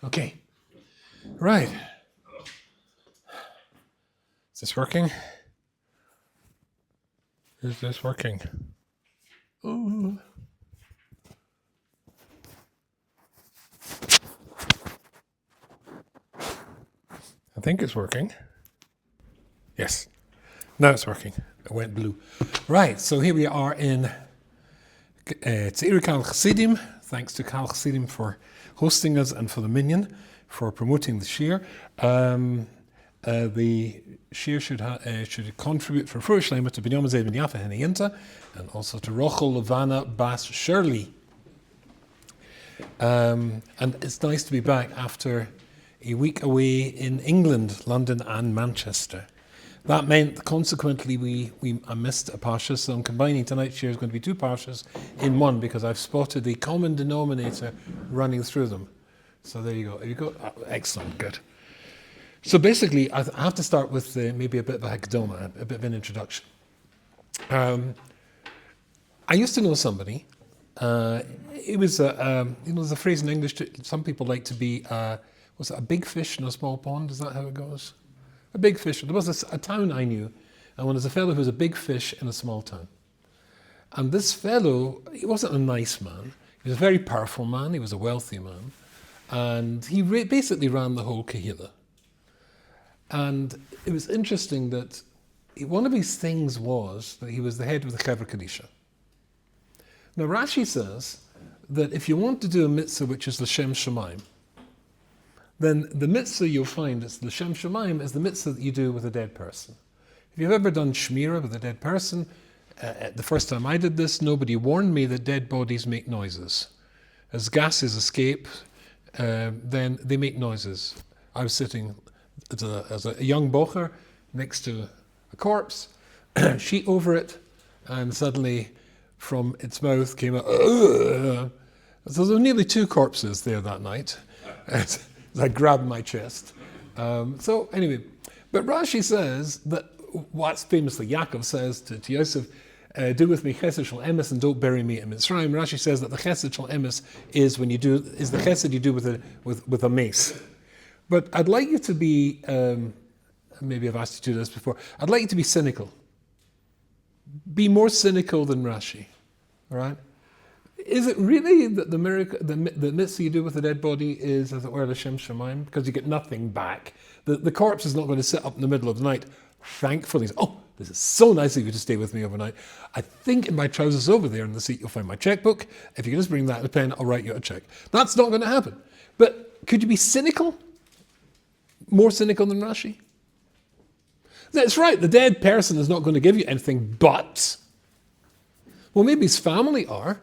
Okay. Right. Is this working? Is this working? Ooh. I think it's working. Yes. Now it's working. It went blue. Right. So here we are in Tetzave Kal Chassidim. Thanks to Kal Chassidim for hosting us and for the minyan for promoting the shir. The shir should contribute for Fruish Lema to Binyamin Zayd Ben Yafa Henayinta and also to Rochel Levana Bas Shirley. And it's nice to be back after a week away in England, London and Manchester. That meant, consequently, I missed a Parsha, so I'm combining tonight's share is going to be two Parshas in one because I've spotted the common denominator running through them. So there you go. There you go. Oh, excellent. Good. So basically, I have to start with maybe a bit of a Hakdoma, a bit of an introduction. I used to know somebody. It was there's a phrase in English. Some people like to be, was it a big fish in a small pond? Is that how it goes? A big fish. There was a town I knew, and there was a fellow who was a big fish in a small town. And this fellow, he wasn't a nice man. He was a very powerful man. He was a wealthy man. And he basically ran the whole Kehillah. And it was interesting that one of his things was that he was the head of the Chevra Kadisha. Now Rashi says that if you want to do a mitzvah which is L'Shem Shemaim, then the mitzvah you'll find is L'Shem Shemaim is the mitzvah that you do with a dead person. If you've ever done Shmira with a dead person, the first time I did this, nobody warned me that dead bodies make noises. As gases escape, then they make noises. I was sitting as a young bocher next to a corpse, sheet over it, and suddenly from its mouth came a so there were nearly two corpses there that night as I grabbed my chest. So anyway, but Rashi says that what's famously Yaakov says to Yosef, do with me chesed shel emes and don't bury me in Mitzrayim. Rashi says that the chesed shel emes is the chesed you do with a mace. But I'd like you to be, maybe I've asked you to do this before, I'd like you to be cynical. Be more cynical than Rashi, all right? Is it really that the mitzvah you do with a dead body is, as it were, L'Shem Shemaim? Because you get nothing back. The corpse is not going to sit up in the middle of the night, thankfully. Oh, this is so nice of you to stay with me overnight. I think in my trousers over there in the seat you'll find my checkbook. If you can just bring that and a pen, I'll write you a check. That's not going to happen. But could you be cynical? More cynical than Rashi? That's right, the dead person is not going to give you anything but, well, maybe his family are.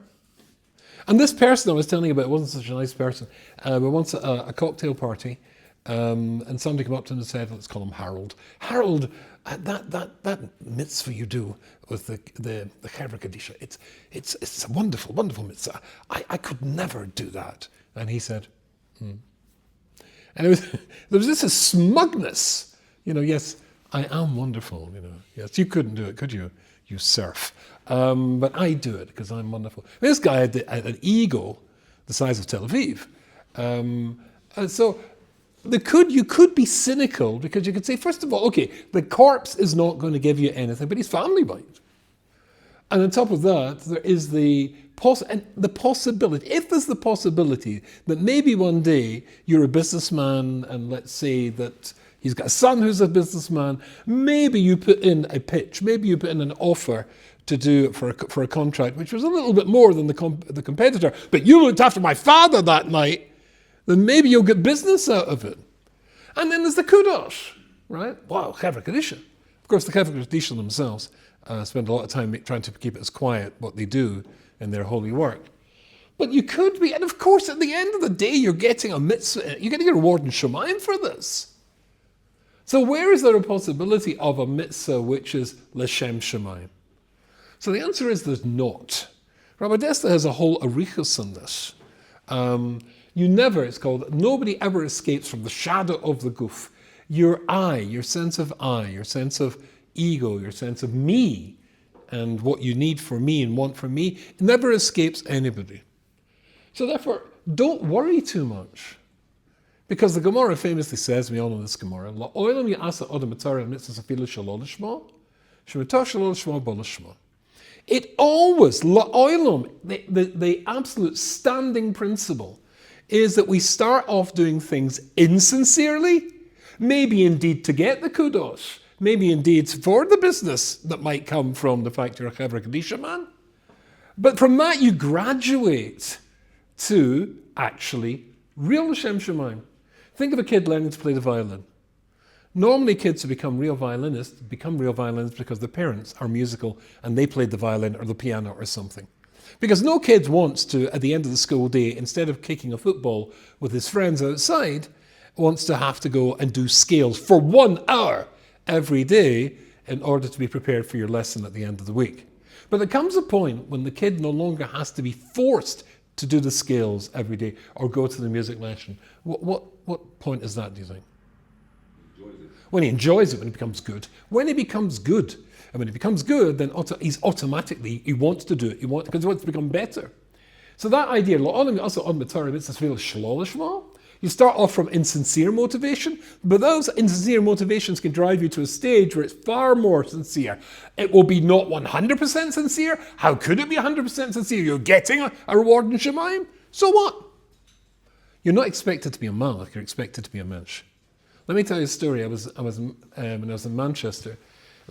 And this person I was telling you about wasn't such a nice person. We were once at a cocktail party, and somebody came up to him and said, let's call him Harold. Harold, that mitzvah you do with the Chevra Kadisha, it's a wonderful, wonderful mitzvah. I could never do that. And he said, And there was this smugness, yes, I am wonderful, Yes, you couldn't do it, could you? You serf. But I do it because I'm wonderful. This guy had an ego the size of Tel Aviv. And so you could be cynical because you could say, first of all, okay, the corpse is not going to give you anything, but his family might. And on top of that, there is the possibility, if there's the possibility that maybe one day you're a businessman and let's say that he's got a son who's a businessman, maybe you put in a pitch, maybe you put in an offer to do it for a contract, which was a little bit more than the competitor, but you looked after my father that night, then maybe you'll get business out of it. And then there's the kudos, right? Wow, Chevra Kadisha. Of course, the Chevra Kadisha themselves spend a lot of time trying to keep it as quiet what they do in their holy work. But you could be, and of course, at the end of the day, you're getting a mitzvah, you're getting a reward in Shemaim for this. So where is there a possibility of a mitzvah which is L'Shem Shemaim? So the answer is there's not. Rabbi Desta has a whole arichos on this. Nobody ever escapes from the shadow of the guf. Your I, your sense of I, your sense of ego, your sense of me, and what you need for me and want for me, it never escapes anybody. So therefore, don't worry too much. Because the Gemara famously says, we all know this Gemara, La'olam ya'asa odem mitzvah mitzvah afilu shalol lishma, shemitah shalol lishma bo lishma. It always, la'olam, the absolute standing principle is that we start off doing things insincerely, maybe indeed to get the kudos, maybe indeed for the business that might come from the fact you're a Chevra Kadisha man. But from that you graduate to actually real L'Shem Shemaim. Think of a kid learning to play the violin. Normally kids who become real violinists because their parents are musical and they played the violin or the piano or something. Because no kid wants to, at the end of the school day, instead of kicking a football with his friends outside, wants to have to go and do scales for 1 hour every day in order to be prepared for your lesson at the end of the week. But there comes a point when the kid no longer has to be forced to do the scales every day or go to the music lesson. What point is that, do you think? When he enjoys it, when it becomes good. When he becomes good, and when he becomes good, then he's automatically, he wants to do it, because he wants to become better. So that idea, you start off from insincere motivation, but those insincere motivations can drive you to a stage where it's far more sincere. It will be not 100% sincere. How could it be 100% sincere? You're getting a reward in Shemaim. So what? You're not expected to be a malach, you're expected to be a mensch. Let me tell you a story. When I was in Manchester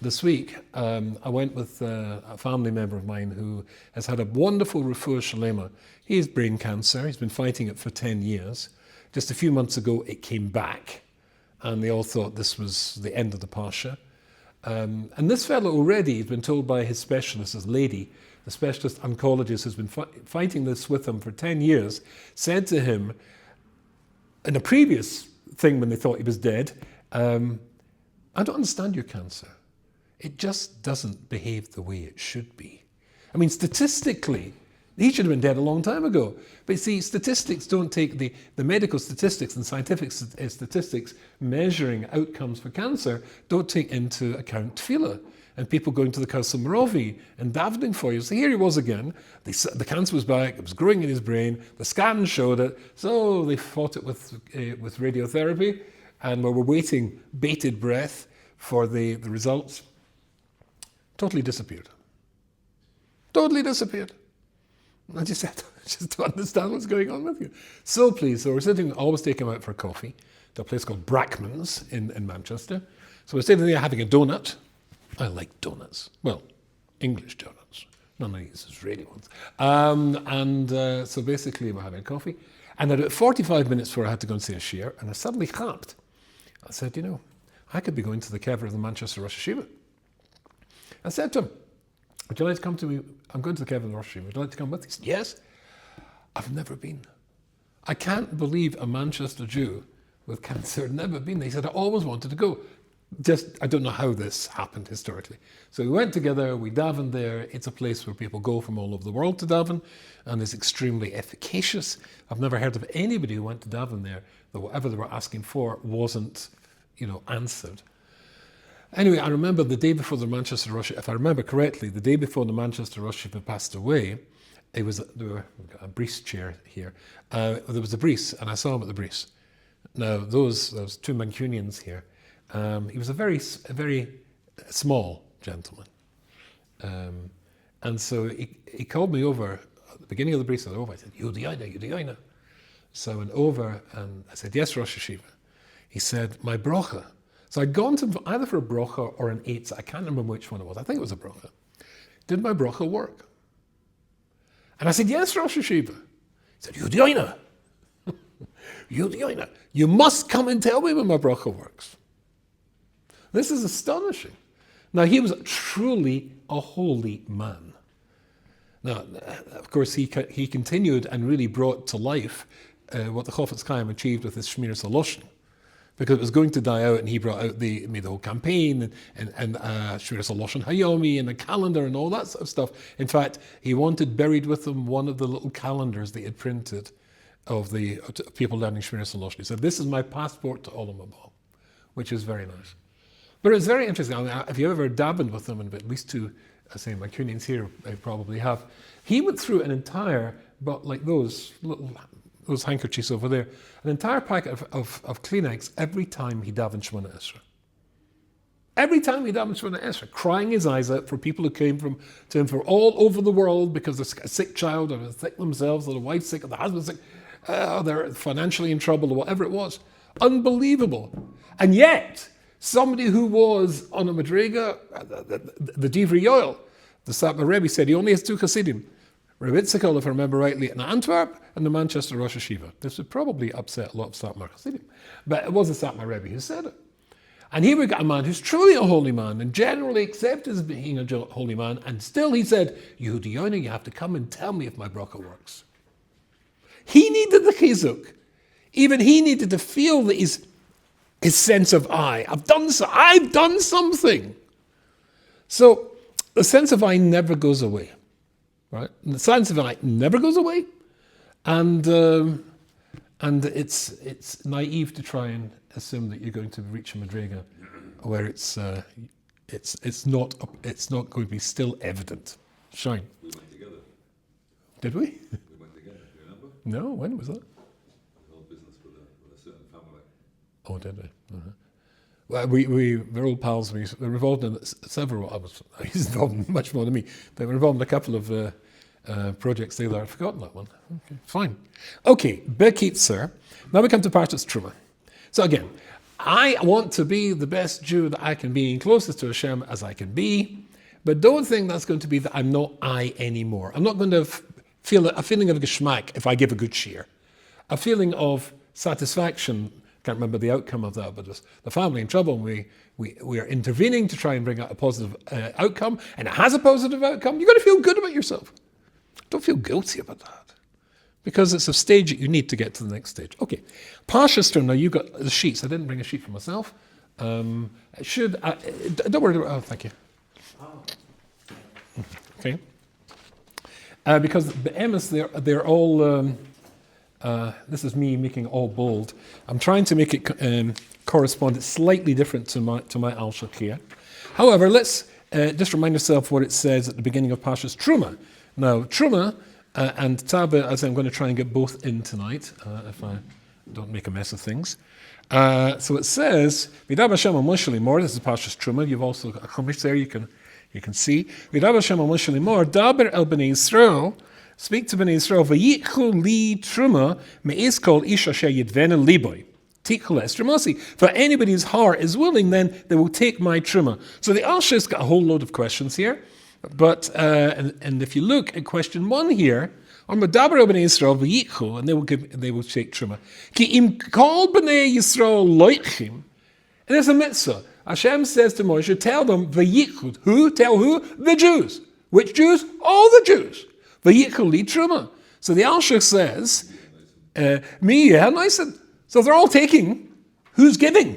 this week, I went with a family member of mine who has had a wonderful refuah shalema. He has brain cancer. He's been fighting it for 10 years. Just a few months ago, it came back, and they all thought this was the end of the Parsha. And this fellow already has been told by his specialist, his lady, the specialist oncologist who's been fighting this with him for 10 years, said to him, in a previous thing when they thought he was dead, I don't understand your cancer. It just doesn't behave the way it should be. I mean, statistically, he should have been dead a long time ago. But you see, statistics don't take the medical statistics and scientific statistics measuring outcomes for cancer don't take into account tefillah and people going to the Kausel Morovi and davening for you. So here he was again. The cancer was back. It was growing in his brain. The scan showed it. So they fought it with radiotherapy, and we were waiting bated breath for the results. Totally disappeared. Totally disappeared. I just said, just don't understand what's going on with you. So pleased. So we're sitting, always take him out for coffee to a place called Brackman's in Manchester. So we're sitting there having a donut. I like donuts. Well, English donuts. None of these Israeli ones. So basically we're having a coffee. And at 45 minutes before I had to go and see a shiur, and I suddenly chapped. I said, I could be going to the kever of the Manchester Rosh Hashiva. I said to him, would you like to come to me? I'm going to the kever of the Rosh Hashiva. Would you like to come with me? He said, yes. I've never been. I can't believe a Manchester Jew with cancer had never been. He said, I always wanted to go. I don't know how this happened historically. So we went together, we davened there. It's a place where people go from all over the world to daven, and it's extremely efficacious. I've never heard of anybody who went to daven there that whatever they were asking for wasn't, answered. Anyway, I remember the day before the Manchester Rosh, if I remember correctly, the day before the Manchester Rosh passed away, there was a bris chair here. There was a bris, and I saw him at the bris. Now, those two Mancunians here, he was a very small gentleman. And so he called me over at the beginning of the bris. I said, Yudiyaina. So I went over and I said, yes, Rosh Hashiva. He said, my bracha. So I'd gone to either for a bracha or an eitz. I can't remember which one it was. I think it was a bracha. Did my bracha work? And I said, yes, Rosh Hashiva. He said, Yudiyaina. Yudiyaina. You must come and tell me when my bracha works. This is astonishing. Now, he was truly a holy man. Now, of course, he continued and really brought to life what the Chofetz Chaim achieved with his Shmiras HaLoshen, because it was going to die out, and he brought out made the whole campaign and Shmiras HaLoshen Hayomi and a calendar and all that sort of stuff. In fact, he wanted buried with him one of the little calendars they had printed of the people learning Shmiras HaLoshen. He said, this is my passport to Olam Haba, which is very nice. But it's very interesting. I mean, if you ever dabbled with them, and at least two, Mancunians here, I probably have, he went through an entire, but like those little those handkerchiefs over there, an entire packet of Kleenex every time he davened Shemona Esrei. Every time he davened Shemona Esrei, crying his eyes out for people who came to him from all over the world because they're a sick child, or they're sick themselves, or the wife's sick, or the husband's sick, they're financially in trouble, or whatever it was. Unbelievable. And yet, somebody who was on a Madriga, the Divrei Yoel, the Satmar Rebbe said he only has 2 Hasidim. Rebbe Itzchak, if I remember rightly, in Antwerp, and the Manchester Rosh Hashiva. This would probably upset a lot of Satmar Hasidim. But it was the Satmar Rebbe who said it. And here we got a man who's truly a holy man, and generally accepted as being a holy man, and still he said, Yehudi Yonah, you have to come and tell me if my bracha works. He needed the chizuk. Even he needed to feel that his sense of I've done something. So the sense of I never goes away, right? And the sense of I never goes away, and it's naive to try and assume that you're going to reach a madriga where it's not going to be still evident. Shine. We went together. Did we? We went together. Do you remember? No. When was that? The whole business with a certain family. Oh, did we? Uh-huh. Well, we're all pals. We were involved in several. He's involved in much more than me. They were involved in a couple of projects there. I've forgotten that one. Okay, fine. Okay, Bekitzer. Now we come to Parshas Teruma. So again, I want to be the best Jew that I can be and closest to Hashem as I can be, but don't think that's going to be that I'm not I anymore. I'm not going to feel a feeling of geschmack if I give a good shear. A feeling of satisfaction. Can't remember the outcome of that, but it was the family in trouble, and we are intervening to try and bring out a positive outcome, and it has a positive outcome. You've got to feel good about yourself. Don't feel guilty about that, because it's a stage that you need to get to the next stage. Okay, Parsha's turn. Now you've got the sheets. I didn't bring a sheet for myself. Don't worry. Oh, thank you. Okay, because the Amos, they're all. This is me making all bold. I'm trying to make it correspond. It's slightly different to my Al-Shaq here. However, let's just remind ourselves what it says at the beginning of Parsha's Teruma. Now, Teruma and Tetzave, as I'm going to try and get both in tonight, if I don't make a mess of things. So it says, V'dav Hashem Moshe Limor. This is Parsha's Teruma. You've also got a chumash there. You can see. V'dav Hashem Moshe Limor. Daber el bnei Yisrael. Speak to Bnei Yisrael. V'yichu li Teruma me'is kol ish asher yidvena liboy. Tikkul estremasi. For anybody whose heart is willing, then they will take my Teruma. So the Alsh's got a whole load of questions here. But and if you look at question 1 here, on Medaber Bnei Yisrael v'yichu, and they will take Teruma. Ki im kol Bnei Yisrael loichim, and there's a mitzvah. Hashem says to Moshe, tell them v'yichu. Who? Tell who? The Jews. Which Jews? All the Jews. V'yichu li Teruma. So the Alshach says, so they're all taking. Who's giving?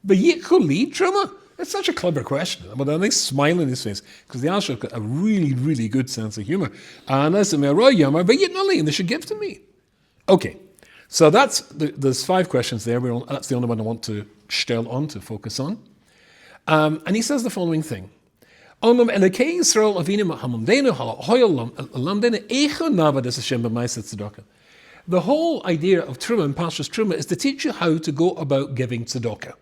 V'yichu li Teruma. It's such a clever question. But a nice smile in his face, because the Alshach got a really, really good sense of humor. And I said, and they should give to me. Okay, so there's 5 questions there. That's the only one I want to stell on, to focus on. And he says the following thing. The whole idea of Teruma and Parsha's Teruma is to teach you how to go about giving tzedakah.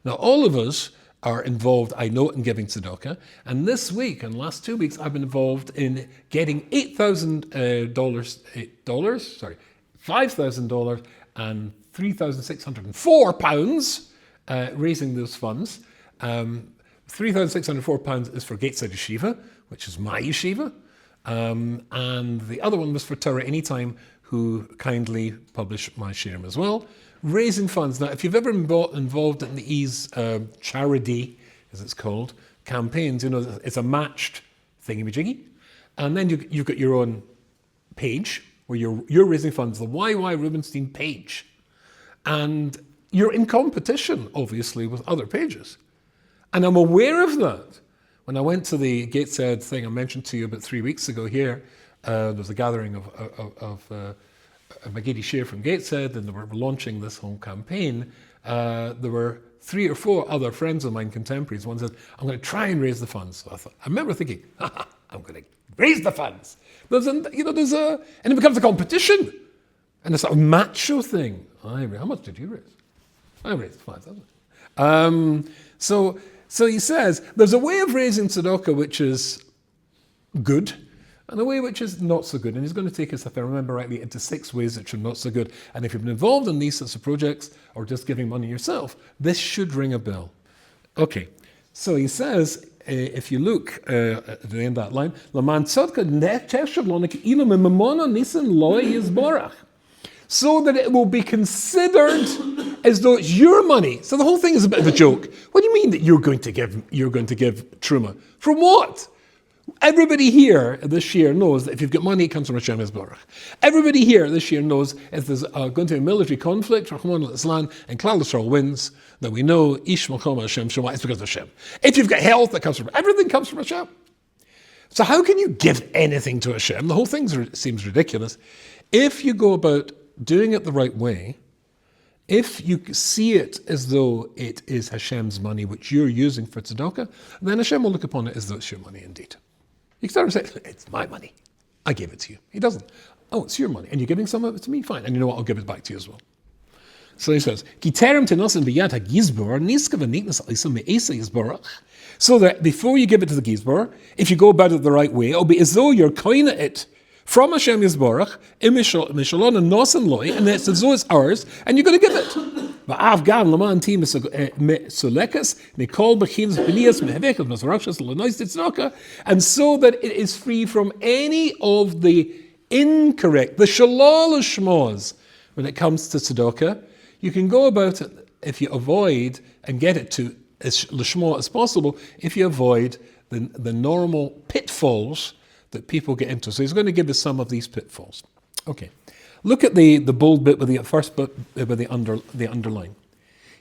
Now, all of us are involved, I know, in giving tzedakah. And this week, and last 2 weeks, I've been involved in getting $5,000 and £3,604 raising those funds. £3,604 is for Gateside Yeshiva, which is my yeshiva. And the other one was for Torah Anytime, who kindly published my shirim as well. Raising funds. Now, if you've ever been involved in these charity, as it's called, campaigns, it's a matched thingy-majiggy. And then you've got your own page where you're raising funds, the YY Rubenstein page. And you're in competition, obviously, with other pages. And I'm aware of that. When I went to the Gateshead thing I mentioned to you about 3 weeks ago here, there was a gathering of Magidi Shir from Gateshead, and they were launching this whole campaign. There were 3 or 4 other friends of mine, contemporaries. One said, I'm going to try and raise the funds. So I remember thinking, I'm going to raise the funds. And it becomes a competition. And a sort of macho thing. How much did you raise? I raised 5,000. So he says, there's a way of raising tzedakah which is good, and a way which is not so good. And he's going to take us, if I remember rightly, into 6 ways which are not so good. And if you've been involved in these sorts of projects, or just giving money yourself, this should ring a bell. Okay, so he says, if you look at the end of that line, so that it will be considered as though it's your money. So the whole thing is a bit of a joke. What do you mean that you're going to give Teruma? From what? Everybody here this year knows that if you've got money, it comes from Hashem Yisborach. Everybody here this year knows if there's going to be a military conflict, Rahman al-Islam, and Klal Yisrael wins, that we know Ish Malcham Hashem Shema, it's because of Hashem. If you've got health, that comes from everything comes from Hashem. So how can you give anything to Hashem? The whole thing seems ridiculous. If you go about doing it the right way, if you see it as though it is Hashem's money which you're using for tzedakah, then Hashem will look upon it as though it's your money indeed. You can start to say, it's my money. I gave it to you. He doesn't. Oh, it's your money. And you're giving some of it to me? Fine. And you know what? I'll give it back to you as well. So he says, so that before you give it to the Gizbar, if you go about it the right way, it'll be as though you're koina it from Hashem Yisborach, Mishalon and Nos and Loi, and it's as though it's ours, and you're going to give it. And so that it is free from any of the incorrect, the shalal shmos, when it comes to tzedakah. You can go about it if you avoid and get it to as lishma as possible, if you avoid the normal pitfalls that people get into. So he's going to give us some of these pitfalls. Okay, look at the bold bit with the first bit with the underline.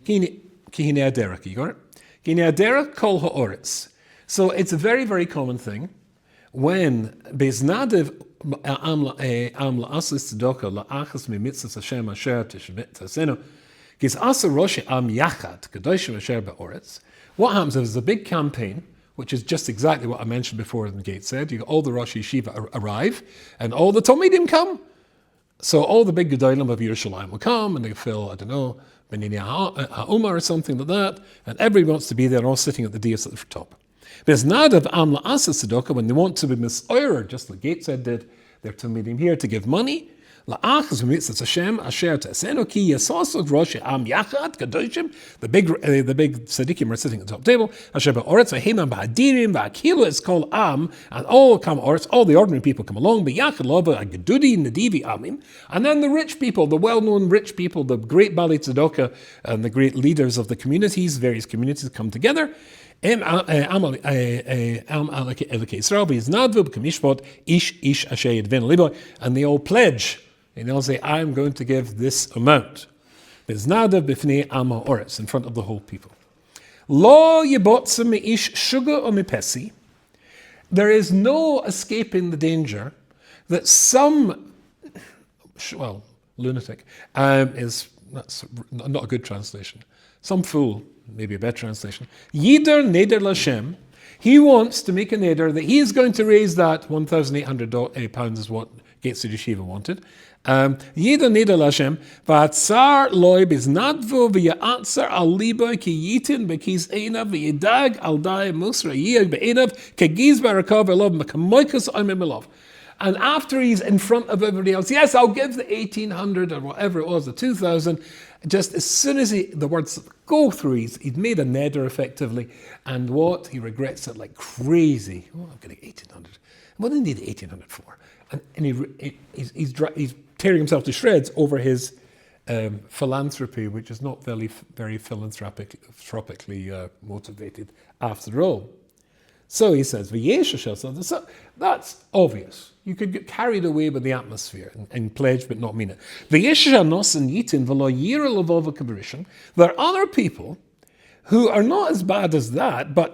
Kihinei aderech, you got it? Kihinei aderech kol ha'oretz. So it's a very, very common thing when beznadiv am la'asis tzedakah la'achas mitzvah Hashem asher tisenu gis asa rosh am yachad kadoshim asher ba'oretz. What happens if there's a big campaign, which is just exactly what I mentioned before in the Gate said. You got all the Rosh Yeshiva arrive, and all the Talmidim come. So all the big Gedolim of Yerushalayim will come, and they fill, I don't know, Benini Ha'uma or something like that, and everybody wants to be there, all sitting at the dais at the top. There's nadav am la'asa tzedakah, when they want to be misoyer, just like Gate said did, they're Talmidim here to give money. La'achas mitzvah Hashem asher ta'asenu ki yasosog rosh am yachad kadoshim. The big tzaddikim are sitting at the top table. Asher ba'oretz v'himam ba'adirim v'akilu. It's called am, and all come oretz. All the ordinary people come along. B'yachad lova agedudi nadivi amim. And then the rich people, the well-known rich people, the great Bali tzedakah, and the great leaders of the communities, various communities, come together. And they all pledge. And they'll say, I'm going to give this amount. In front of the whole people. There is no escaping the danger that some, lunatic, that's not a good translation. Some fool, maybe a better translation. Yider neder Lashem. He wants to make a neder that he is going to raise that £1,800 is what Gateshead Yeshiva wanted. Yider neder Lashem. V'atzar loy biznadvu v'ya'atzar al liba ki yitin bekiz einav v'yidag al dai musra yiyag be'einav kegiz barakov elov mekamoikas oimim. And after he's in front of everybody else, yes, I'll give the 1,800 or whatever it was, the 2,000. Just as soon as the words go through, he's made a neder effectively. And what? He regrets it like crazy. Oh, I'm getting 1,800. What do I need 1,800 for? And he's tearing himself to shreds over his philanthropy, which is not very philanthropically motivated after all. So he says, that's obvious. You could get carried away with the atmosphere and pledge but not mean it. There are other people who are not as bad as that, but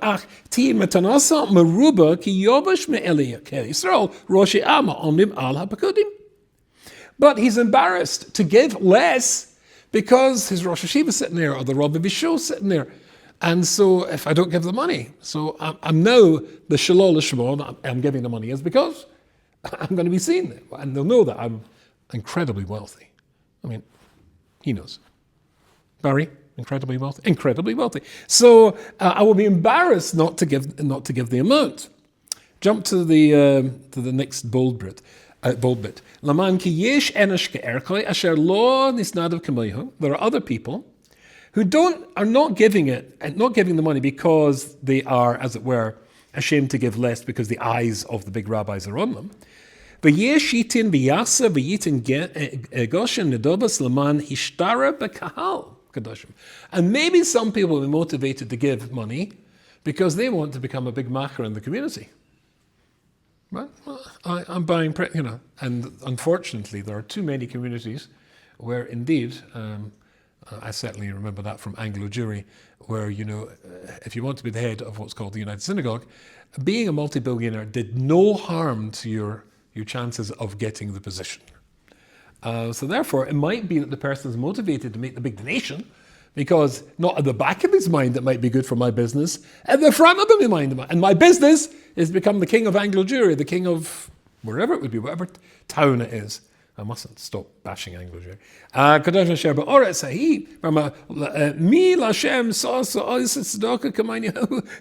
but he's embarrassed to give less because his Rosh Hashiva is sitting there or the Rabbi Bishul is sitting there. And so if I don't give the money, so I'm now the shalol shmon, I'm giving the money is because I'm going to be seen there. And they'll know that I'm incredibly wealthy. I mean, he knows. Barry, incredibly wealthy, incredibly wealthy. So I will be embarrassed not to give the amount. Jump to the next bold bit. Laman ki yesh enish ge'erkoi asher lo nisnadav kamayhu. There are other people who are not giving the money because they are, as it were, ashamed to give less because the eyes of the big rabbis are on them. V'yeshitin b'yasa v'yitin goshen nedobas laman hishtara b'kahal kadoshim. And maybe some people will be motivated to give money because they want to become a big macher in the community. Right? I'm buying, and unfortunately there are too many communities where indeed, I certainly remember that from Anglo Jewry, where, if you want to be the head of what's called the United Synagogue, being a multi-billionaire did no harm to your chances of getting the position. So therefore, it might be that the person is motivated to make the big donation because not at the back of his mind it might be good for my business, at the front of his mind, and my business is become the king of Anglo Jewry, the king of wherever it would be, whatever town it is. I mustn't stop bashing Anglo Jewry.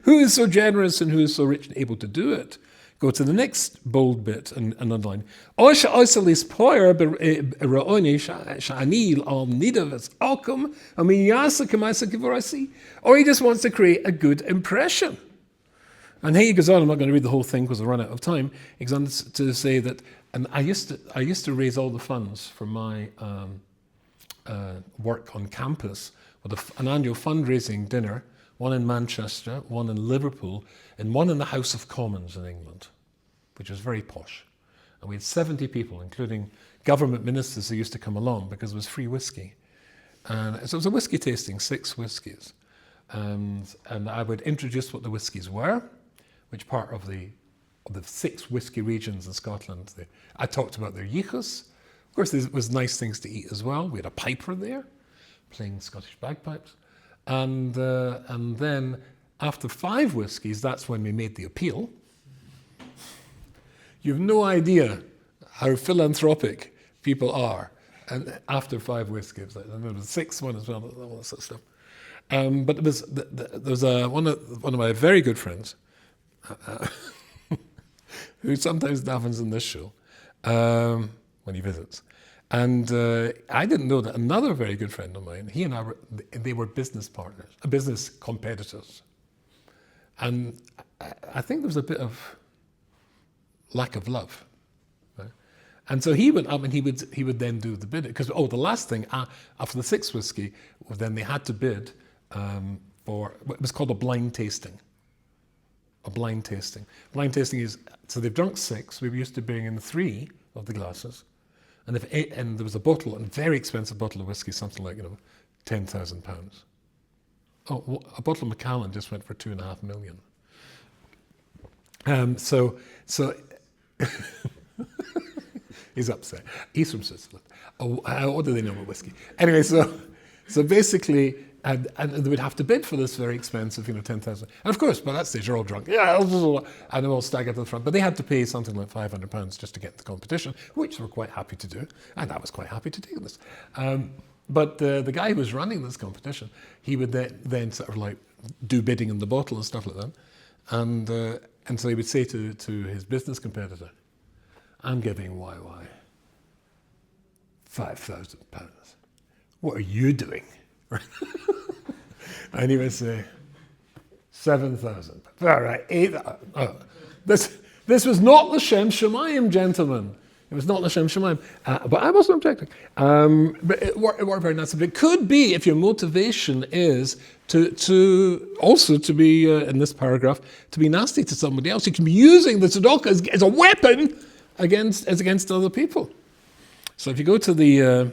Who is so generous and who is so rich and able to do it? Go to the next bold bit and underline. Or he just wants to create a good impression. And here he goes on. I'm not going to read the whole thing because I run out of time. He goes on to say that, and I used to raise all the funds for my work on campus with an annual fundraising dinner, one in Manchester, one in Liverpool, and one in the House of Commons in England, which was very posh. And we had 70 people, including government ministers who used to come along because it was free whiskey. And so it was a whiskey tasting, 6 whiskies. And I would introduce what the whiskies were, which part of the 6 whiskey regions in Scotland. I talked about their yichus. Of course, there was nice things to eat as well. We had a piper there, playing Scottish bagpipes. And then after 5 whiskies, that's when we made the appeal. You have no idea how philanthropic people are. And after 5 whiskies, I remember the 6th one as well, all that sort of stuff. But there was one of my very good friends who sometimes davens in this show when he visits. And I didn't know that another very good friend of mine, he and I they were business partners, business competitors. And I think there was a bit of lack of love. Right? And so he went up and he would then do the bidding. Because, the last thing, after the 6th whiskey, then they had to bid for, it was called a blind tasting. A blind tasting. Blind tasting is, so they've drunk 6, we were used to bring in 3 of the glasses. And there was a bottle, a very expensive bottle of whiskey, something like, £10,000. Oh, a bottle of Macallan just went for 2.5 million. So he's upset. He's from Switzerland. What do they know about whiskey? Anyway, so basically, and they would have to bid for this very expensive, 10,000. And of course, by that stage, they're all drunk. Yeah, and they're all staggered to the front. But they had to pay something like £500 just to get the competition, which they were quite happy to do. And I was quite happy to do this. But the guy who was running this competition, he would then sort of like do bidding in the bottle and stuff like that. And so he would say to his business competitor, I'm giving YY £5,000. What are you doing? And he would say, 7,000. All right, 8,000. This was not L'Shem Shemayim, gentlemen. It was not L'Shem Shemayim. But I wasn't objecting. But it worked very nicely. But it could be, if your motivation is to be, in this paragraph, to be nasty to somebody else, you can be using the tzedakah as a weapon against other people. So if you go to the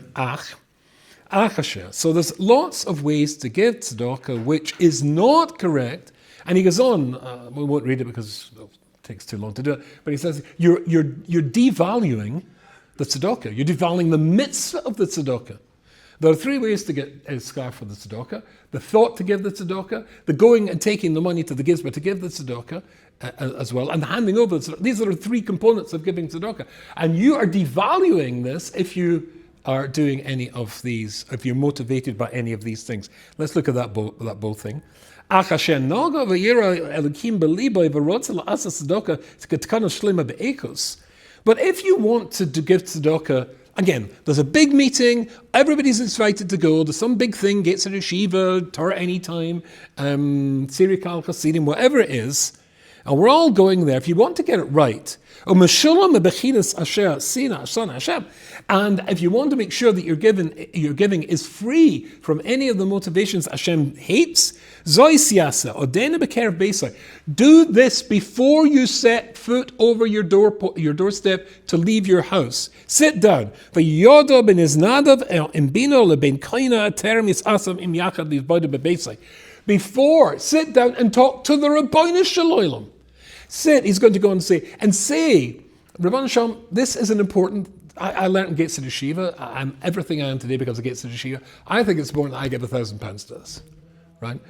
Achasher. So there's lots of ways to give tzedakah which is not correct. And he goes on, we won't read it because it takes too long to do it, but he says you're devaluing the tzedakah. You're devaluing the mitzvah of the tzedakah. There are 3 ways to get a scarf for the tzedakah: the thought to give the tzedakah, the going and taking the money to the gizba to give the tzedakah as well, and the handing over the tzedakah. These are the 3 components of giving tzedakah. And you are devaluing this if you are doing any of these, if you're motivated by any of these things. Let's look at that both thing. But if you want to give tzedakah, again, there's a big meeting, everybody's invited to go, there's some big thing, gates of yeshiva, Torah anytime, Sirikal Chasidim, whatever it is, and we're all going there. If you want to get it right, and if you want to make sure that your giving is free from any of the motivations Hashem hates, do this before you set foot over your doorstep to leave your house. Sit down. Before, sit down and talk to the Rabbeinu Shalom. Sit, he's going to go and say, Rabban Shalom, this is an important, I learned in Gates of Yeshiva, I'm everything I am today because of Gates of Yeshiva. I think it's important that I give £1,000 to this, right?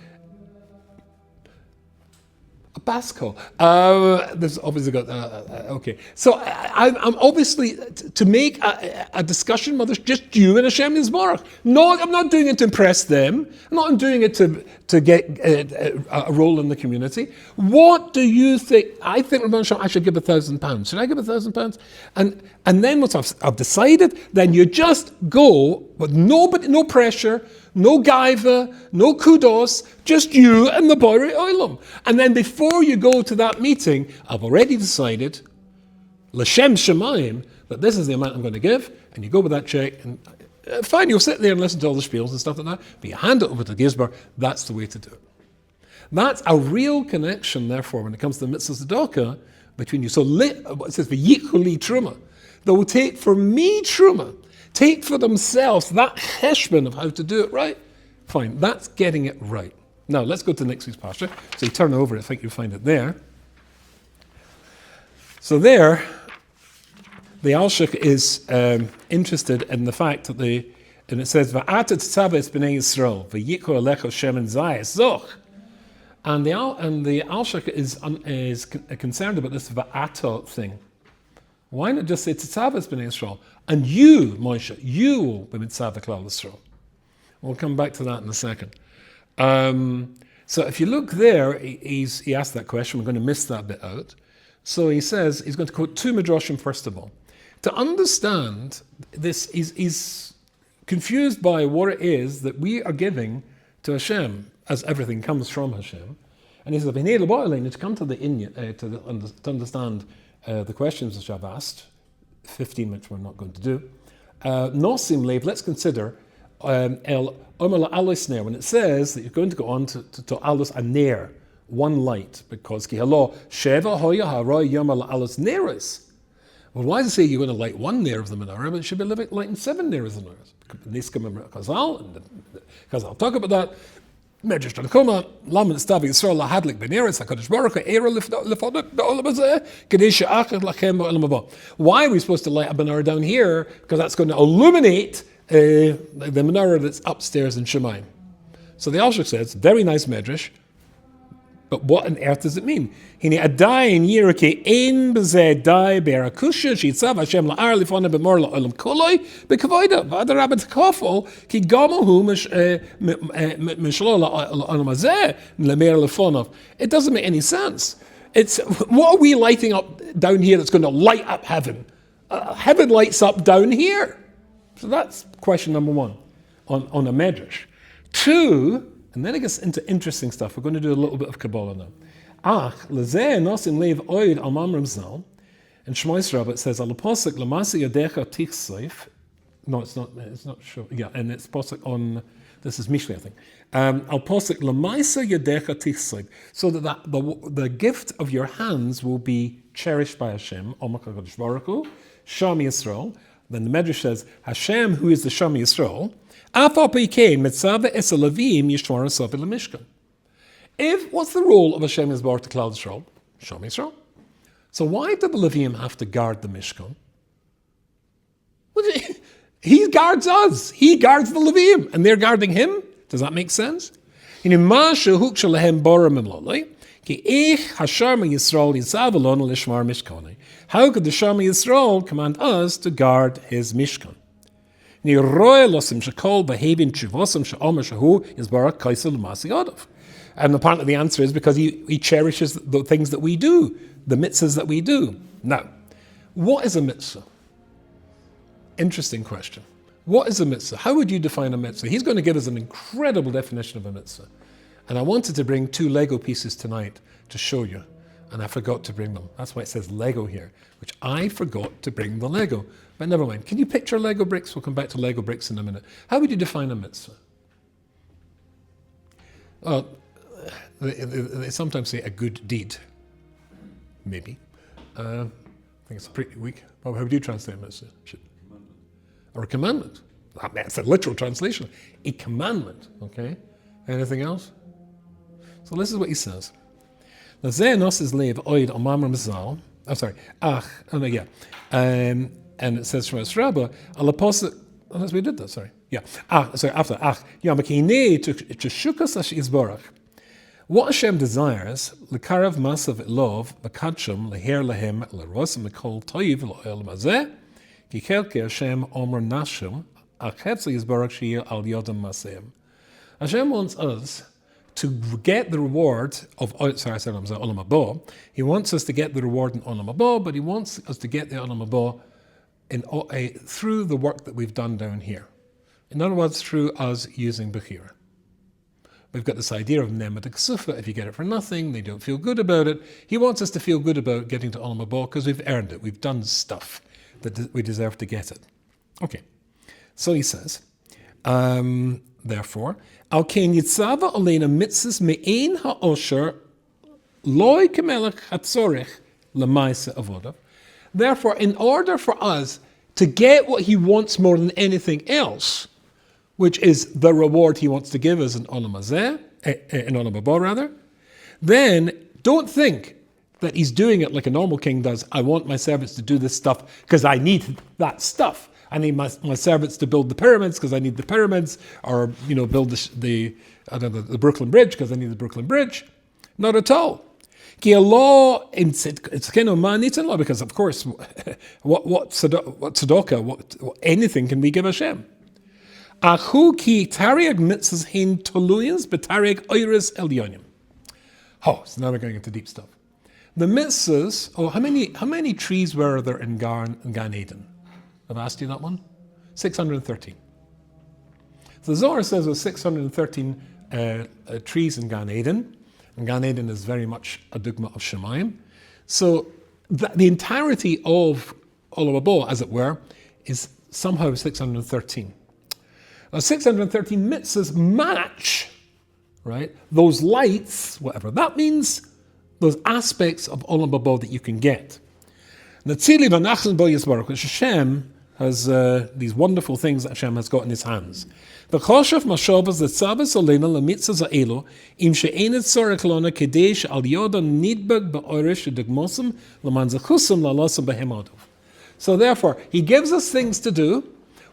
A Basco. There's obviously got, okay. So I'm obviously, to make a discussion, Mother, just you and Hashem Yisbarach. No, I'm not doing it to impress them. I'm not doing it to get a role in the community. What do you think? I think, Rabban Shalom, I should give £1,000. Should I give £1,000? And then once I've decided, then you just go with no pressure, no gaiva, no kudos, just you and the Borei Olam. And then before you go to that meeting, I've already decided, L'Shem Shemayim, that this is the amount I'm going to give, and you go with that check, and fine, you'll sit there and listen to all the spiels and stuff like that, but you hand it over to the Gizbar, that's the way to do it. That's a real connection, therefore, when it comes to the Mitzvah Tzedakah, between you. So it says, V'yichuli Teruma. They will take for me Teruma, take for themselves that cheshbon of how to do it right. Fine, that's getting it right. Now, let's go to next week's Parsha. So you turn over, I think you'll find it there. So there, the Alshich is interested in the fact that and it says, V'ata Tetzave es b'nei Yisrael, v'yikho alecho shemen zayis zoch. And the Alshich is concerned about this V'ata thing. Why not just say Tetzave es b'nei Yisrael? And you, Moshe, you will be Mitzvah Klal Yisrael. We'll come back to that in a second. So if you look there, he asked that question. We're going to miss that bit out. So he says, he's going to quote two Midrashim first of all. To understand this, he's confused by what it is that we are giving to Hashem, as everything comes from Hashem. And he says, to come to the to understand the questions which I've asked, 15 which we're not going to do. Nosim Lev, let's consider El Omer Alois Ner, when it says that you're going to go on to Alos Aner, one light, because Ki Halo Sheva Hoya Hara Yomer Alos Neres. Well, why does it say you're going to light one Ner of the menorah, but it should be lighting 7 Ners of the menorah? Because I'll talk about that. Medrash Tanakoma, Lam Tetzave Yisrael lahadlik b'neres HaKadosh Baruch Hu Eira lefonot be'olam hazeh kedei she'achad lachem ba'olam haba. Why are we supposed to light a menorah down here? Because that's going to illuminate the menorah that's upstairs in Shemayim. So the Alshich says, very nice medrash, but what on earth does it mean? Hine adayin yirake ein b'zeh dai be'arakusha shitzav Hashem la'ar lifana b'mor la'olam koloi b'kavoida v'adarabah t'kofol ki gamohu mishlo la'olam hazeh l'mer lefonov. It doesn't make any sense. It's what are we lighting up down here that's going to light up heaven? Heaven lights up down here. So that's question number one on a medrash. Two, and then it gets into interesting stuff. We're going to do a little bit of Kabbalah now. Lezeh nosim lev oid al mamrim zal. In Shema Yisrael it says, Al posik lamasi yadecha tichseif. No, it's not sure. Yeah, and it's posik on, this is Mishli, I think. Al posik lamasa yadecha tichseif. So that the gift of your hands will be cherished by Hashem, Omak HaKadosh Baruch Hu, Sham Yisrael. Then the Medrash says, Hashem, who is the Sham Yisrael, what's the role of Hashem Yisbarach to Klal Yisrael? Sham Yisrael. So why did the Levim have to guard the Mishkan? He guards us. He guards the Levim, and they're guarding him. Does that make sense? How could the Shama Yisrael command us to guard his Mishkan? And apparently the answer is because he cherishes the things that we do, the mitzvahs that we do. Now, what is a mitzvah? Interesting question. What is a mitzvah? How would you define a mitzvah? He's going to give us an incredible definition of a mitzvah. And I wanted to bring 2 Lego pieces tonight to show you, and I forgot to bring them. That's why it says Lego here, which I forgot to bring the Lego. But never mind. Can you picture Lego bricks? We'll come back to Lego bricks in a minute. How would you define a mitzvah? Well, they sometimes say a good deed. Maybe. I think it's pretty weak. How would you translate mitzvah? Or a commandment. That's a literal translation. A commandment. Okay? Anything else? So this is what he says. And it says from Rabbah, unless we did that, sorry. Yeah. After. What Hashem desires, l'karav masav love, l'kadsham, l'her lahim, l'rosim, l'kol toiv, l'oil mazeh, ki kelke Hashem omer nashim, achetz yizbarach shiyir al yodam maseim. Hashem wants us to get the reward of, sorry, I said Olam Haba. He wants us to get the reward in Olam Haba, but he wants us to get the Olam Haba through the work that we've done down here. In other words, through us using Bechira. We've got this idea of Nemat Ksufa. If you get it for nothing, they don't feel good about it. He wants us to feel good about getting to Olam Haba because we've earned it. We've done stuff that we deserve to get it. Okay. So he says, therefore, Al Kein Yitzava Olena Mitzvahs Me'ein Ha'osher Loi Kemelech Hatzorech Lamaisa Avodav. Therefore, in order for us to get what he wants more than anything else, which is the reward he wants to give us in Olam Hazeh, in Olam Haba rather, then don't think that he's doing it like a normal king does. I want my servants to do this stuff because I need that stuff. I need my servants to build the pyramids because I need the pyramids, or build the Brooklyn Bridge because I need the Brooklyn Bridge. Not at all. It's kind of man-eating law because, of course, what tzedakah, what anything can we give Hashem? Achu ki tariag mitzvahs hin toluyins betariag oiris elyonim. Oh, so now we're going into deep stuff. The mitzvahs. Oh, how many trees were there in Gan Eden? I've asked you that one. 613. So the Zohar says there's 613 trees in Gan Eden, and Gan Eden is very much a dogma of Shemayim. So the entirety of Olam Haba, as it were, is somehow 613. 613 mitzvahs match, right, those lights, whatever that means, those aspects of Olam Haba that you can get. Natzili v'nachlan bo yisbarach, which Hashem has these wonderful things that Hashem has got in his hands. V'choshev mashavas letzavas olena lemitzvahs ha'elu im she'enet tzorech lona kedei she'al yoda nidbag ba'orish shedegmosim l'man zechusim la'losim b'hemadov. So therefore, he gives us things to do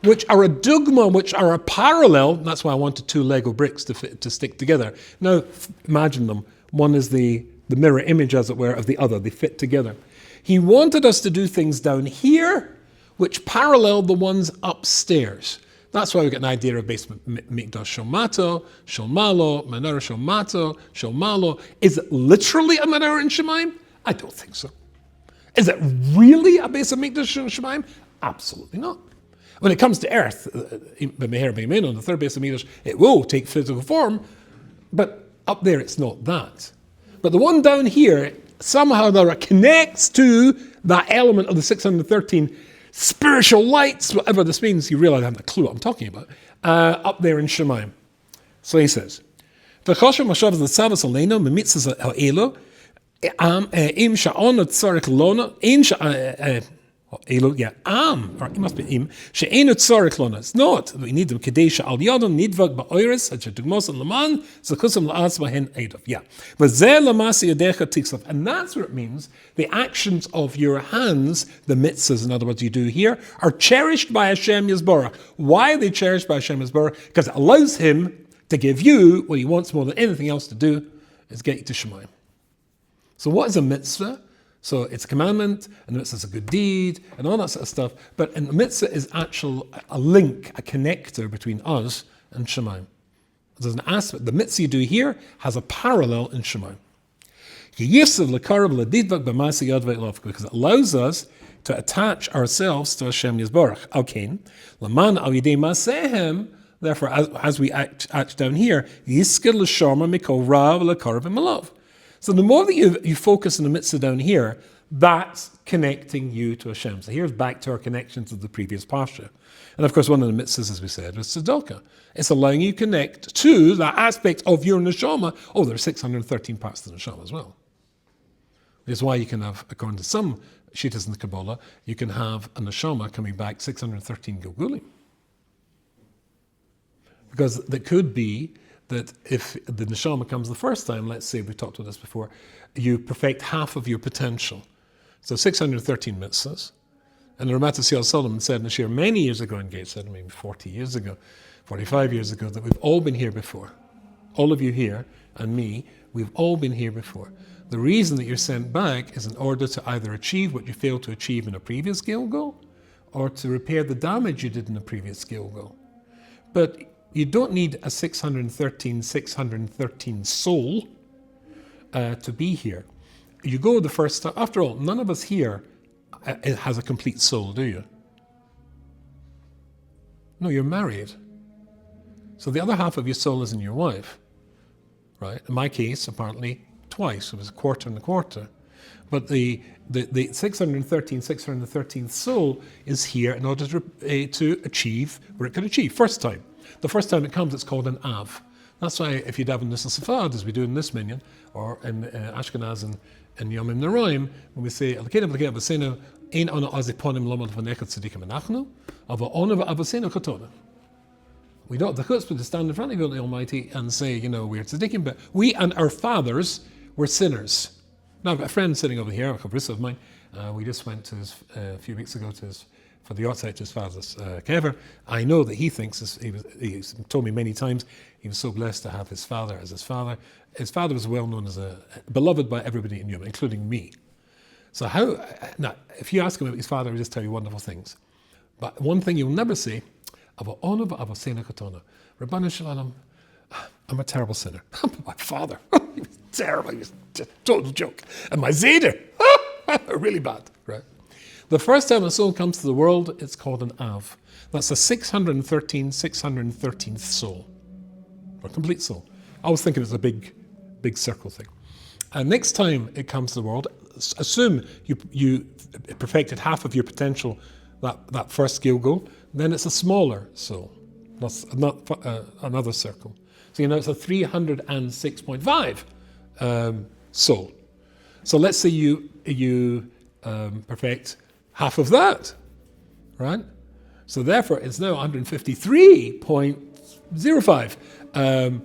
which are a dogma, which are a parallel. That's why I wanted 2 Lego bricks to stick together. Now, imagine them. One is the mirror image, as it were, of the other. They fit together. He wanted us to do things down here which parallel the ones upstairs. That's why we get an idea of Beis Mikdash Shomato, Shomalo, Menorah Shomato, Shomalo. Is it literally a Menorah in Shemaim? I don't think so. Is it really a Beis Mikdash in Shemaim? Absolutely not. When it comes to earth, on the third Beis Mikdash, it will take physical form, but up there it's not that. But the one down here, somehow there connects to that element of the 613 spiritual lights, whatever this means. You realize I haven't a clue what I'm talking about, up there in Shemaim. So he says, V'choshev mashavas l'tzavas aleinu m'mitzvahs ha'elu im sha'on tzarech lona Elu, or it must be im. She'enu tzorech lona. It's not. We need them. Kedei she'al yodon nidvag ba'oiris ha'cher dugmos and laman zechusam la'atz b'hen eidov. Yeah. V'zeh lamasi yadecha tiksav. And that's what it means. The actions of your hands, the mitzvahs, in other words, you do here, are cherished by Hashem Yisborach. Why are they cherished by Hashem Yisborach? Because it allows him to give you what he wants more than anything else to do, is get you to Shemayim. So what is a mitzvah? So it's a commandment, and the mitzvah is a good deed, and all that sort of stuff. But in the mitzvah is a link, a connector between us and Shemayim. There's an aspect. The mitzvah you do here has a parallel in Shemayim. Because it allows us to attach ourselves to Hashem Yisborach. Alkein, Laman al yidei masehem. Therefore, as we act down here, Yiskir l'shama mikol rav l'karav v'malav. So the more that you focus on the mitzvah down here, that's connecting you to Hashem. So here's back to our connection to the previous Parsha. And of course, one of the mitzvahs, as we said, was tzedakah. It's allowing you to connect to that aspect of your neshama. Oh, there are 613 parts of the neshama as well. Which is why you can have, according to some shittas in the Kabbalah, you can have a neshama coming back 613 Gilgulim. Because it could be that if the neshama comes the first time, let's say, we talked about this before, you perfect half of your potential. So 613 mitzvahs. And the Ramat Yisrael Solomon said in the Shir many years ago in Gateshead, maybe 40 years ago, 45 years ago, that we've all been here before. All of you here and me, we've all been here before. The reason that you're sent back is in order to either achieve what you failed to achieve in a previous Gilgal, or to repair the damage you did in a previous Gilgal. But you don't need a 613 soul to be here. You go the first time. After all, none of us here has a complete soul, do you? No, you're married. So the other half of your soul is in your wife, right? In my case, apparently twice. It was a quarter and a quarter. But the 613th soul is here in order to achieve what it could achieve. First time. The first time it comes, it's called an Av. That's why if you daven this in Safad, as we do in this minyan, or in Ashkenaz and Yomim Neroim, when we say, Elokeinu v'Elokeinu Avosenu, ein ono aziponim lomad v'nechad tzadikim anachnu, ava ono v'avosenu katona. We don't have the chutzpah to stand in front of the Almighty and say, we're tzadikim, but we and our fathers were sinners. Now, I've got a friend sitting over here, a chavrisa of mine. We just went to his, a few weeks ago for the outside to his father's kever. I know that he thinks, he's told me many times, he was so blessed to have his father as his father. His father was well known as beloved by everybody in Yom, including me. So now, if you ask him about his father, he'll just tell you wonderful things. But one thing you'll never say, Ava Sena Katona. Rabbanu Shalom, I'm a terrible sinner. My father, he was terrible, he was a total joke. And my Zeder, really bad, right? The first time a soul comes to the world, it's called an Av. That's the 613th soul, or complete soul. I always think of it as a big circle thing. And next time it comes to the world, assume you perfected half of your potential that first Gilgal, then it's a smaller soul, not another circle. So it's a 306.5 soul. So let's say you perfect half of that, right? So therefore, it's now 153.05,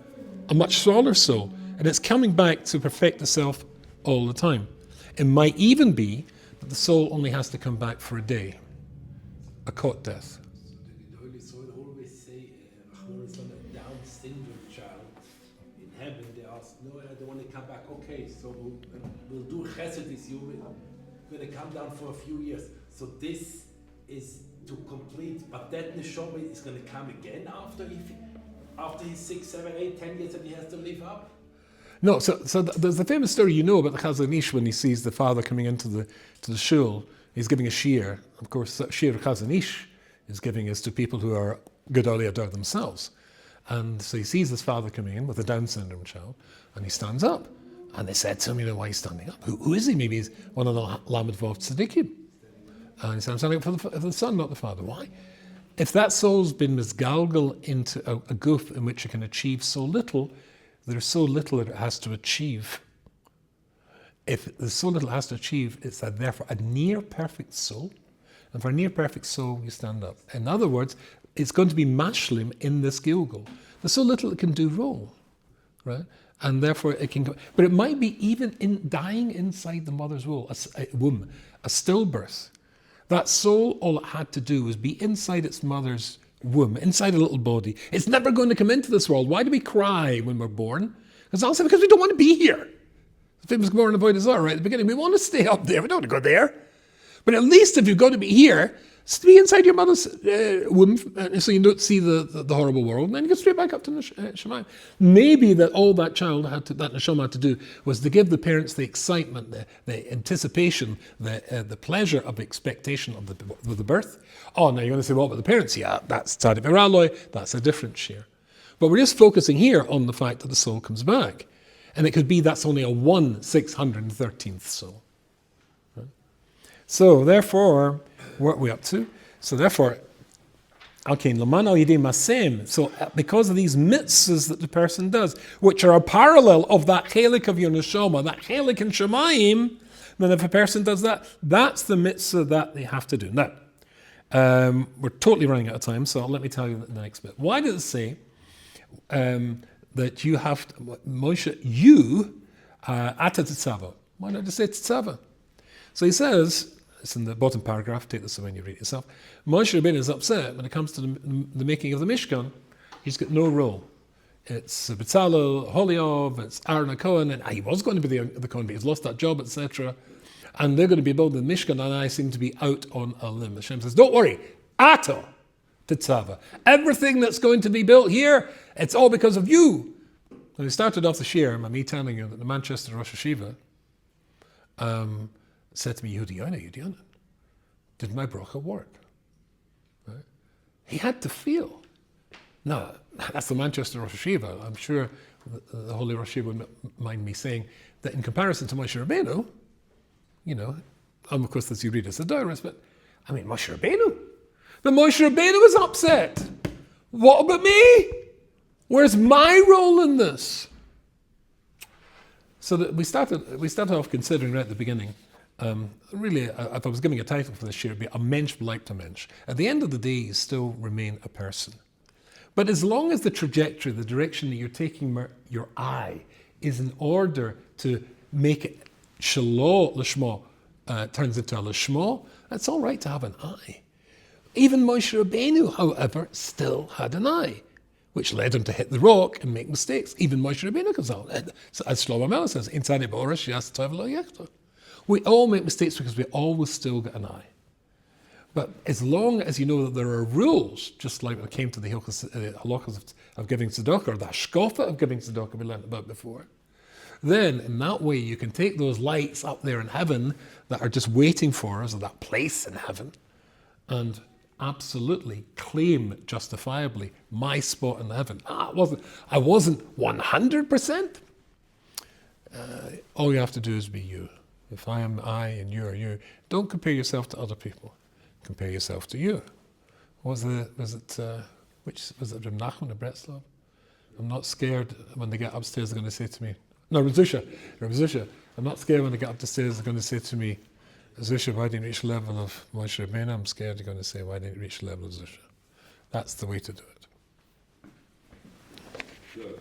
a much smaller soul, and it's coming back to perfect itself all the time. It might even be that the soul only has to come back for a day, a cot death. The Holy Soul always say, Rahman is on a Down syndrome child in heaven. They ask, no, I don't want to come back. Okay, so we'll do chesed with you. We're going to come down for a few years. So this is to complete, but that neshama is going to come again after his 6, 7, 8, 10 years that he has to live up? No, so there's the famous story about the Chazon Ish when he sees the father coming into the shul. He's giving a shiur. Of course, shiur Chazon Ish is giving is to people who are Gedolei Adar themselves. And so he sees his father coming in with a Down syndrome child, and he stands up. And they said to him, why he's standing up? Who is he? Maybe he's one of the Lamed Vav Tzadikim. And he said, I'm standing up for the son, not the father. Why? If that soul's been misgalgal into a goof in which it can achieve so little, there's so little that it has to achieve. If there's so little it has to achieve, it's therefore a near perfect soul. And for a near perfect soul, you stand up. In other words, it's going to be mashlim in this Gilgal. There's so little it can do wrong, right? And therefore it can go. But it might be even in dying inside the mother's womb, a stillbirth. That soul, all it had to do was be inside its mother's womb, inside a little body. It's never going to come into this world. Why do we cry when we're born? Because I'll say, because we don't want to be here. famous Gemara in Avodah Zarah right at the beginning. We want to stay up there. We don't want to go there. But at least if you're going to be here, to be inside your mother's womb, so you don't see the horrible world, and then you go straight back up to Shemayim. Maybe that all that child that neshama had to do was to give the parents the excitement, the anticipation, the pleasure of the expectation of the birth. Oh, now you're going to say, what about the parents? Yeah, that's tzaddik v'raloi, that's a different share. But we're just focusing here on the fact that the soul comes back. And it could be that's only a 1/613th soul. Right? So therefore, what are we up to? So therefore, okay, lamano yidim masem. So because of these mitzvahs that the person does, which are a parallel of that chelik of your neshama, that chelik in Shemayim, then if a person does that, that's the mitzvah that they have to do. Now, we're totally running out of time, so let me tell you the next bit. Why does it say that you have to, Moshe, you, ata tetzave? Why not just say tetzave? So he says, it's in the bottom paragraph, take this when you read it yourself. Moshe Rabbeinu is upset when it comes to the making of the Mishkan. He's got no role. It's Betzalel, Holiov, it's Aaron Cohen, and he was going to be the Cohen, but he's lost that job, etc. And they're going to be building the Mishkan, and I seem to be out on a limb. Hashem says, don't worry, ato tetzave. Everything that's going to be built here, it's all because of you. And we started off the shir by me telling you that the Manchester Rosh Hashiva said to me, Yudiana, did my bracha work? Right? He had to feel. No, that's the Manchester Rosh Hashiva. I'm sure the Holy Rosh Hashiva would mind me saying that in comparison to Moshe Rabbeinu, of course, as you read it's a diarist, but I mean, Moshe Rabbeinu. But Moshe Rabbeinu was upset. What about me? Where's my role in this? So that we started off considering right at the beginning. Really, if I was giving a title for this year, it'd be a mensch bleibt a mensch. At the end of the day, you still remain a person. But as long as the trajectory, the direction that you're taking your eye is in order to make it shalo l'shmo turns into a l'shmo, that's all right to have an eye. Even Moshe Rabbeinu, however, still had an eye, which led him to hit the rock and make mistakes. Even Moshe Rabbeinu comes out. As Shlomo Melech says, inside the Borash, yes, we all make mistakes because we always still get an eye. But as long as you know that there are rules, just like when it came to the halachas of giving tzedakah, or the hashkafa of giving tzedakah we learned about before, then in that way you can take those lights up there in heaven that are just waiting for us, or that place in heaven, and absolutely claim justifiably my spot in heaven. I wasn't 100%. All you have to do is be you. If I am I and you are you, don't compare yourself to other people. Compare yourself to you. Was it Reb Nachman of Breslov? I'm not scared when they get upstairs. They're going to say to me, no, Reb Zusha. I'm not scared when they get up the stairs. They're going to say to me, Zusha, why didn't you reach the level of Moshe Rabbeinu? I'm scared they're going to say, why didn't you reach the level of Zusha? That's the way to do it. Good.